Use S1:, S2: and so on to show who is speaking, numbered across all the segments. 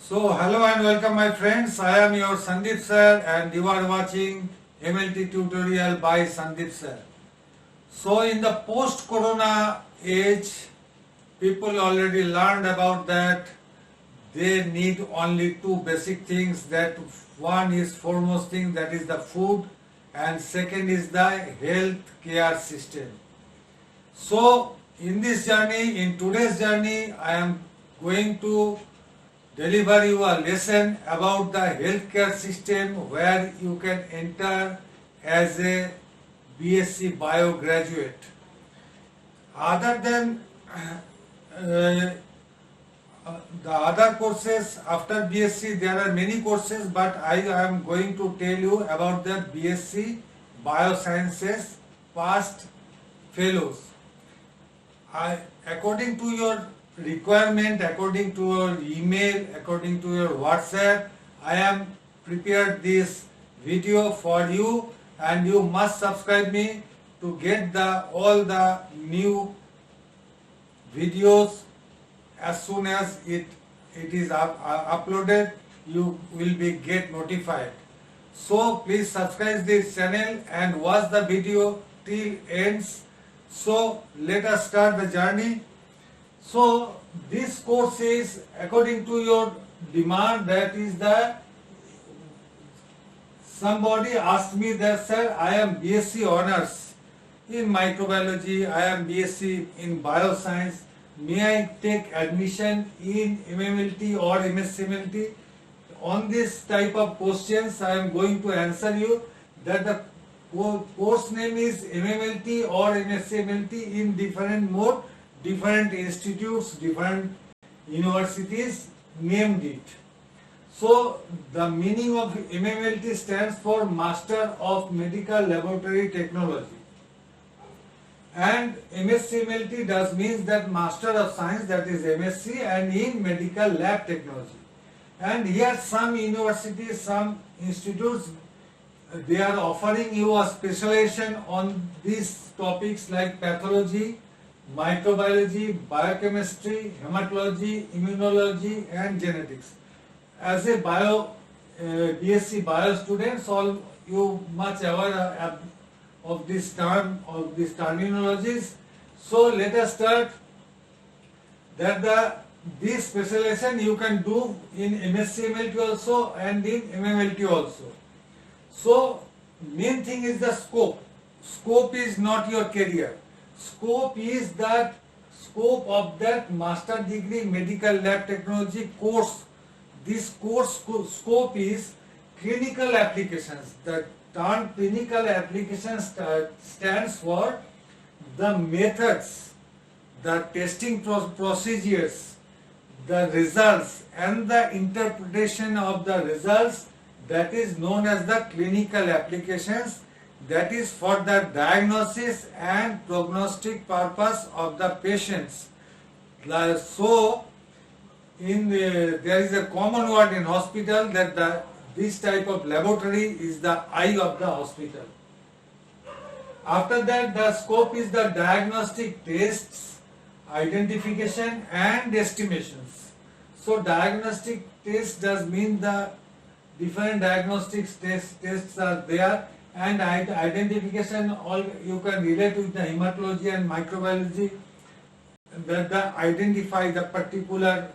S1: So, hello and welcome my friends. I am your Sandeep sir and you are watching MLT tutorial by Sandeep sir. So, in the post-corona age, people already learned about that they need only two basic things. That one is foremost thing, that is the food, and second is the health care system. So, in this journey, in today's journey, I am going to deliver you a lesson about the healthcare system where you can enter as a BSc Bio graduate. Other than uh, the other courses after BSc, there are many courses, but I am going to tell you about the BSc Biosciences past fellows. According to your requirement, according to your email, according to your WhatsApp, I am prepared this video for you, and you must subscribe me to get all the new videos as soon as it is uploaded. You will be get notified. So please subscribe this channel and watch the video till ends. So let us start the journey. So this course is according to your demand, that is the somebody asked me that, sir, I am BSc honors in microbiology, I am BSc in bioscience, may I take admission in MMLT or MSCMLT? On this type of questions I am going to answer you that the course name is MMLT or MSCMLT in different mode, different institutes, different universities named it. So the meaning of MMLT stands for Master of Medical Laboratory Technology, and MSCMLT does means that Master of Science, that is MSc, and in Medical Lab Technology. And here some universities, some institutes, they are offering you a specialization on these topics like pathology, microbiology, biochemistry, hematology, immunology and genetics. As a BSc bio students, all you much aware of this term, of these terminologies. So let us start that this specialization you can do in MSCMLT also and in MMLT also. So main thing is the scope. Scope is not your career. Scope is that scope of that master degree medical lab technology course. This course scope is clinical applications. The term clinical applications stands for the methods, the testing procedures, the results and the interpretation of the results, that is known as the clinical applications, that is for the diagnosis and prognostic purpose of the patients. So there is a common word in hospital that this type of laboratory is the eye of the hospital. After that, the scope is the diagnostic tests, identification and estimations. So diagnostic test does mean the different diagnostics tests are there, and identification all you can relate with the hematology and microbiology, that identify the particular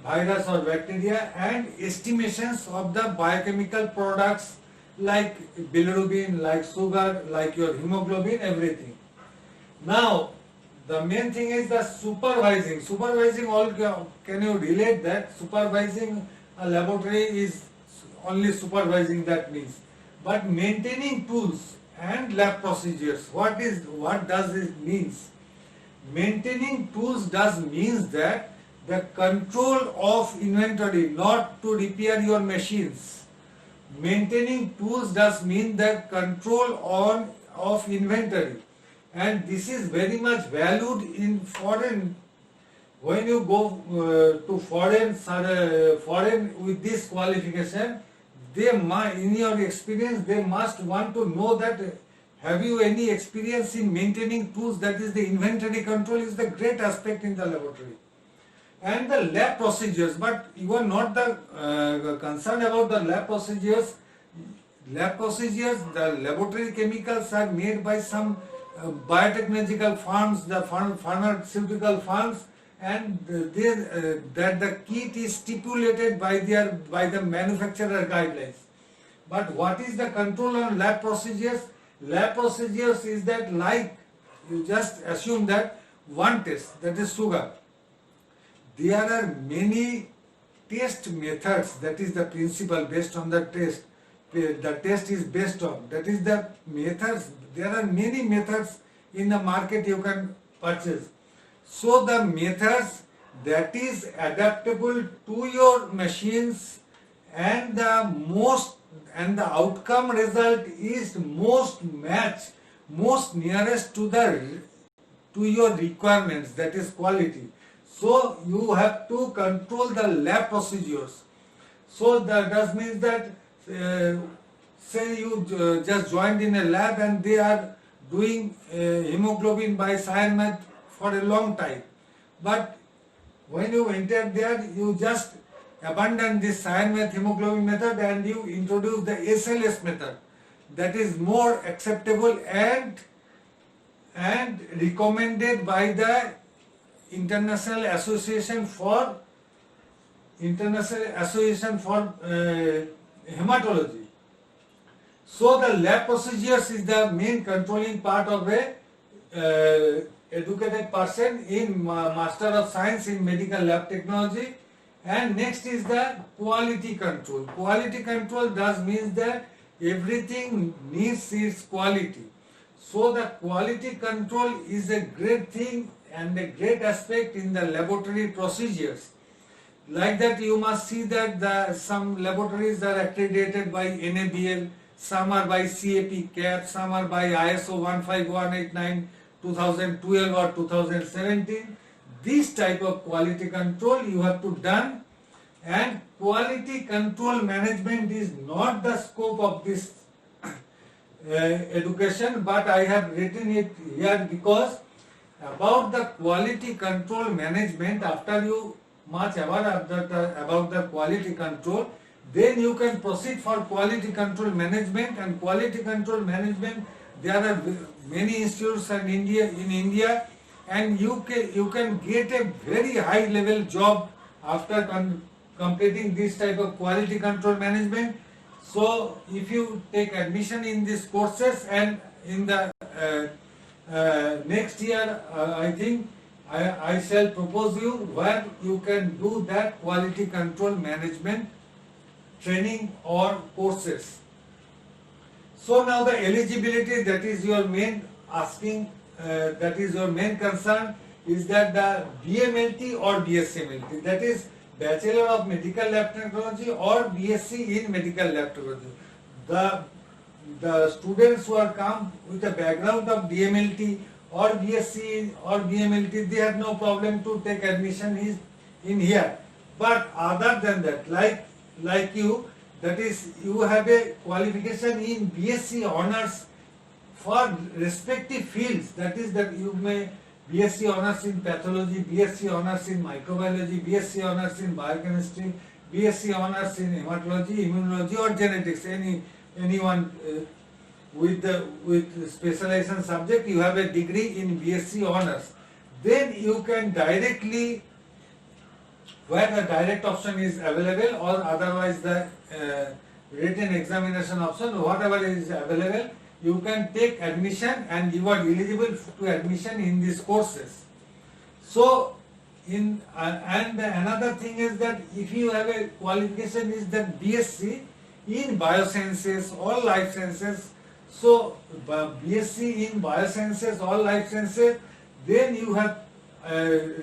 S1: virus or bacteria, and estimations of the biochemical products like bilirubin, like sugar, like your hemoglobin, everything. Now the main thing is the supervising. Supervising, all can you relate that? Supervising a laboratory is only supervising, that means. But maintaining tools and lab procedures, what does it means? Maintaining tools does means that the control of inventory, not to repair your machines. Maintaining tools does mean the control of inventory, and this is very much valued in foreign. When you go to foreign with this qualification, in your experience, they must want to know that have you any experience in maintaining tools, that is the inventory control is the great aspect in the laboratory. and the lab procedures, but you are not the concerned about the lab procedures. Lab procedures, the laboratory chemicals are made by some biotechnological firms, the pharmaceutical firms, and that the kit is stipulated by the manufacturer guidelines. But what is the control on lab procedures? Lab procedures is that, like, you just assume that one test, that is sugar. There are many test methods, that is the principle based on the test. The test is based on, that is the methods. There are many methods in the market you can purchase. So the methods that is adaptable to your machines, and the outcome result is most nearest to your requirements, that is quality. So you have to control the lab procedures. So that means that say you just joined in a lab and they are doing hemoglobin by cyanide for a long time, but when you enter there, you just abandon this cyanide hemoglobin method and you introduce the SLS method, that is more acceptable and recommended by the International Association for Hematology. So the lab procedures is the main controlling part of a educated person in Master of Science in Medical Lab Technology. And next is the quality control. Quality control does means that everything needs its quality. So the quality control is a great thing and a great aspect in the laboratory procedures. Like that, you must see that some laboratories are accredited by NABL, some are by CAP, some are by ISO 15189 2012 or 2017. This type of quality control you have to done, and quality control management is not the scope of this education, but I have written it here because about the quality control management, after you much aware about the quality control, then you can proceed for quality control management. And quality control management, there are many institutes in India, and you can get a very high level job after completing this type of quality control management. So if you take admission in these courses, and in the next year, I think I shall propose you where you can do that quality control management training or courses. So now the eligibility, that is your main asking, that is your main concern, is that the BMLT or BSc-MLT, that is Bachelor of Medical Lab Technology or BSc in Medical Lab Technology. The students who are come with a background of DMLT or BSc or BMLT, they have no problem to take admission in here. But other than that, like you, that is, you have a qualification in BSc honors for respective fields, that is that you may BSc honors in pathology, BSc honors in microbiology, BSc honors in biochemistry, BSc honors in hematology, immunology or genetics, anyone with specialization subject, you have a degree in BSc honors. Then you can directly, where the direct option is available, or otherwise the written examination option, whatever is available, you can take admission and you are eligible to admission in these courses. So and another thing is that if you have a qualification is that BSc in biosciences or life sciences, so BSc in biosciences or life sciences, then you have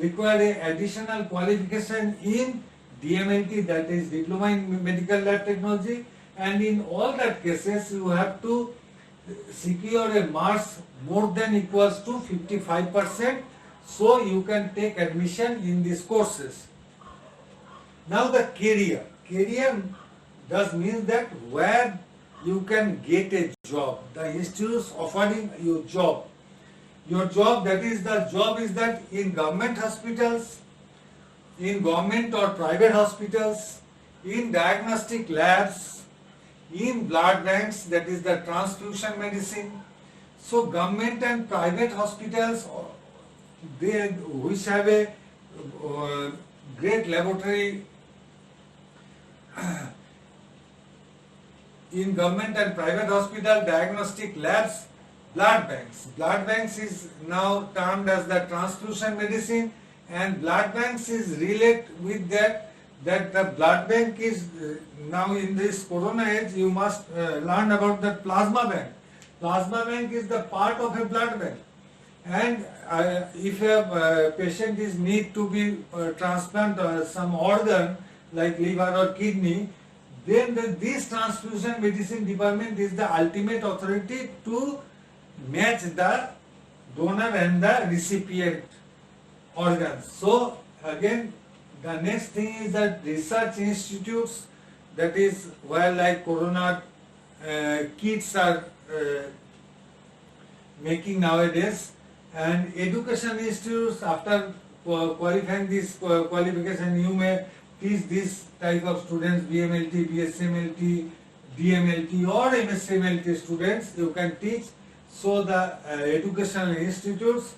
S1: required a additional qualification in DMLT, that is Diploma in Medical Lab Technology, and in all that cases you have to secure a marks more than equals to 55%, so you can take admission in these courses. Now the career does mean that where you can get a job, the institutes offering you job. Your job, that is the job is that in government hospitals, in government or private hospitals, in diagnostic labs, in blood banks, that is the transfusion medicine. So government and private hospitals, they which have a great laboratory in government and private hospital, diagnostic labs, blood banks. Blood banks is now termed as the transfusion medicine, and blood banks is relate with that the blood bank is now in this corona age you must learn about the plasma bank. Plasma bank is the part of a blood bank, and if a patient is need to be transplant some organ like liver or kidney, then this transfusion medicine department is the ultimate authority to match the donor and the recipient organs. So again, the next thing is that research institutes, that is where like corona kits are making nowadays, and education institutes, after qualifying this qualification, you may teach this type of students, BMLT, BSMLT, DMLT or MSMLT students you can teach. So the educational institutes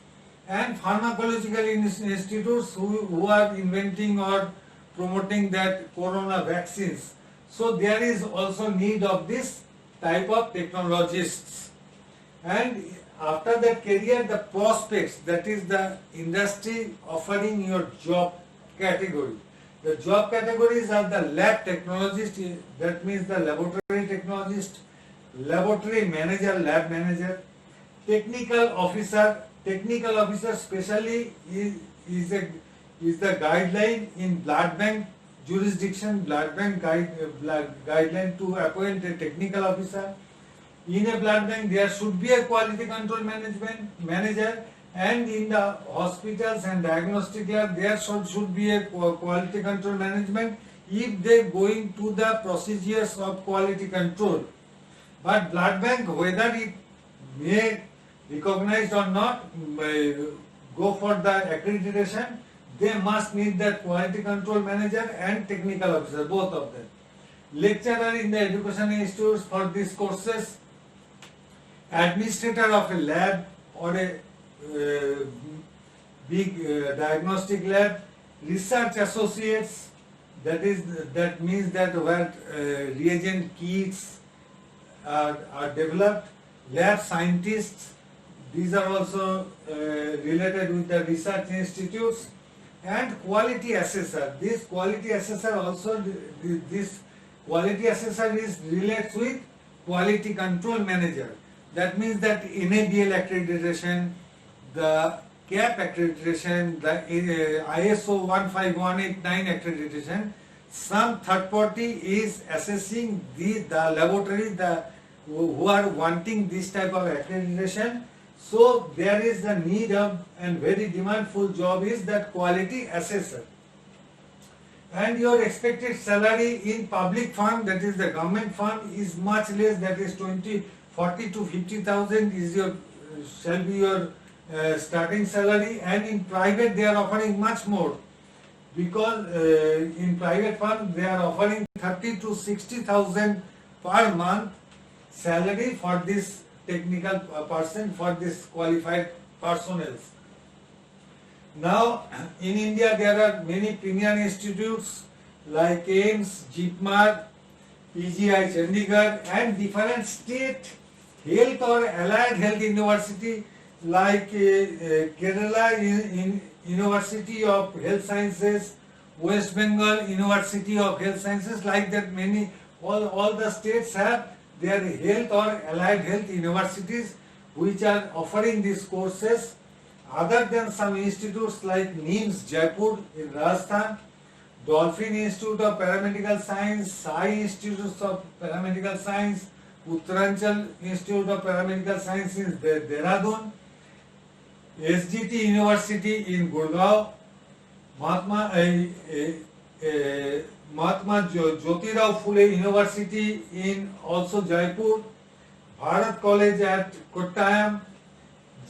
S1: and pharmacological institutes who are inventing or promoting that corona vaccines. So there is also need of this type of technologists. And after that career, the prospects, that is the industry offering your job category. The job categories are the lab technologist, that means the laboratory technologist, laboratory manager, lab manager, technical officer. Technical officer especially is the guideline in blood bank jurisdiction, blood bank guideline to appoint a technical officer. In a blood bank there should be a quality control manager, and in the hospitals and diagnostic lab there should be a quality control management if they going to the procedures of quality control. But blood bank, whether it may recognized or not, go for the accreditation, they must need that quality control manager and technical officer, both of them. Lecturer in the education institutes for these courses, administrator of a lab or a big diagnostic lab, research associates, that means that where reagent kits are developed, lab scientists, these are also related with the research institutes, and quality assessor. This quality assessor also, this quality assessor is relates with quality control manager. That means that NABL accreditation, the CAP accreditation, the ISO 15189 accreditation, some third party is assessing the laboratory who are wanting this type of accreditation. So there is the need of and very demandful job is that quality assessor. And your expected salary in public firm, that is the government firm, is much less, that is 40 to 50,000 is your shall be your starting salary, and in private they are offering much more, because in private firm they are offering 30 to 60,000 per month salary for this technical person, for this qualified personnel. Now in India there are many premier institutes like AIMS, JIPMAR, PGI Chandigarh, and different state health or allied health university like Kerala University of Health Sciences, West Bengal University of Health Sciences, like that many, all the states have their health or allied health universities which are offering these courses, other than some institutes like NIMS Jaipur in Rajasthan, Dolphin Institute of Paramedical Science, Sai Institute of Paramedical Science, Uttaranchal Institute of Paramedical Science in Dehradun, SGT University in Gurgaon, Mahatma Jyotirao Phule University in also Jaipur, Bharat College at Kottayam,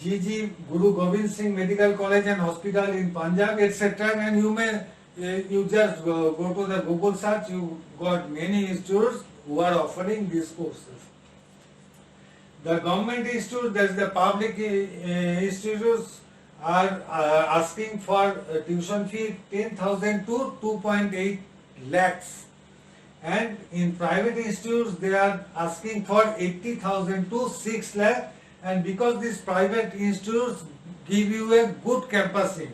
S1: GG Guru Gobind Singh Medical College and Hospital in Punjab, etc. And you may You just go to the Google search, you got many institutes who are offering these courses. The government institutes, that is the public institutes, are asking for tuition fee 10,000 to 2.8 lakhs. And in private institutes, they are asking for 80,000 to 6 lakh. And because these private institutes give you a good campusing,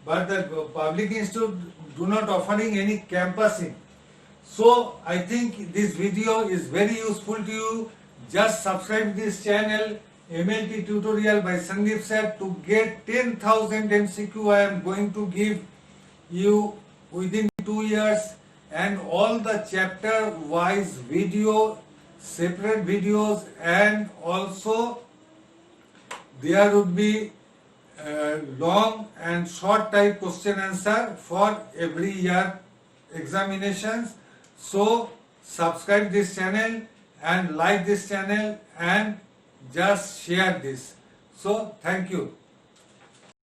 S1: but the public institute do not offering any campusing. So I think this video is very useful to you. Just subscribe this channel, MLT tutorial by Sandeep sir, to get 10,000 MCQ I am going to give you within 2 years, and all the chapter wise video, separate videos, and also there would be long and short type question answer for every year examinations. So subscribe this channel and like this channel and just share this. So thank you.